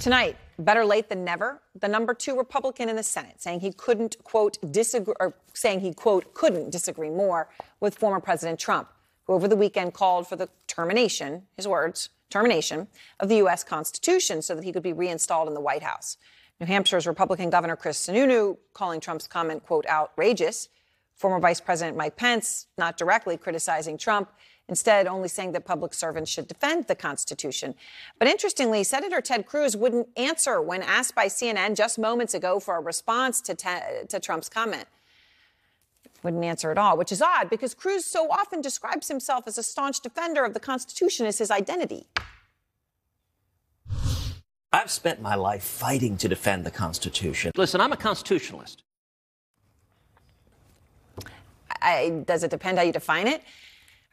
Tonight, better late than never, the number 2 Republican in the Senate saying he couldn't, quote, disagree, or saying he, quote, couldn't disagree more with former President Trump, who over the weekend called for the termination, his words, termination of the U.S. Constitution so that he could be reinstalled in the White House. New Hampshire's Republican Governor Chris Sununu calling Trump's comment, quote, outrageous. Former Vice President Mike Pence not directly criticizing Trump, instead only saying that public servants should defend the Constitution. But interestingly, Senator Ted Cruz wouldn't answer when asked by CNN just moments ago for a response to Trump's comment. Wouldn't answer at all, which is odd because Cruz so often describes himself as a staunch defender of the Constitution as his identity. I've spent my life fighting to defend the Constitution. Listen, I'm a constitutionalist. Does it depend how you define it?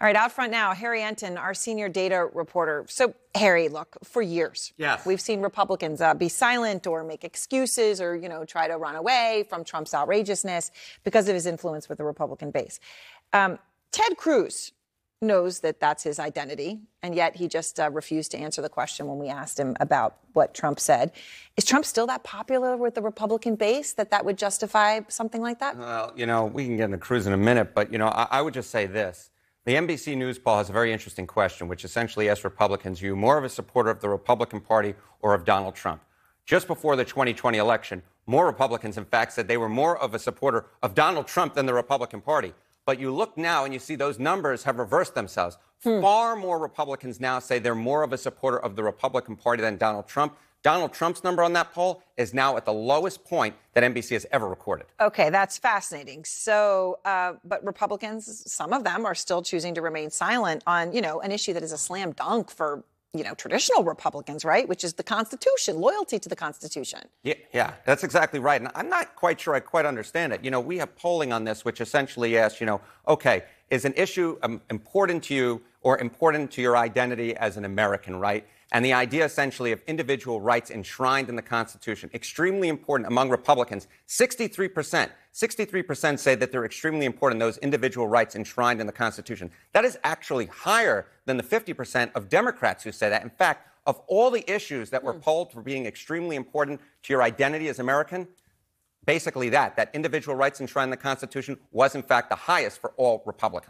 All right, out front now, Harry Enton, our senior data reporter. So, Harry, look, for years, we've seen Republicans be silent or make excuses or, try to run away from Trump's outrageousness because of his influence with the Republican base. Ted Cruz knows that that's his identity, and yet he just refused to answer the question when we asked him about what Trump said. Is Trump still that popular with the Republican base that would justify something like that? Well, we can get into Cruz in a minute, but, I would just say this. The NBC News poll has a very interesting question, which essentially asks Republicans, are you more of a supporter of the Republican Party or of Donald Trump? Just before the 2020 election, more Republicans, in fact, said they were more of a supporter of Donald Trump than the Republican Party. But you look now and you see those numbers have reversed themselves. Far more Republicans now say they're more of a supporter of the Republican Party than Donald Trump. Donald Trump's number on that poll is now at the lowest point that NBC has ever recorded. Okay, that's fascinating. So, but Republicans, some of them are still choosing to remain silent on, an issue that is a slam dunk for, traditional Republicans, right? Which is the Constitution, loyalty to the Constitution. Yeah, that's exactly right. And I'm not quite sure I quite understand it. We have polling on this, which essentially asks, okay, is an issue important to you or important to your identity as an American, right? And the idea essentially of individual rights enshrined in the Constitution, extremely important among Republicans. 63% say that they're extremely important, those individual rights enshrined in the Constitution. That is actually higher than the 50% of Democrats who say that. In fact, of all the issues that were polled for being extremely important to your identity as American, basically that individual rights enshrined in the Constitution was in fact the highest for all Republicans.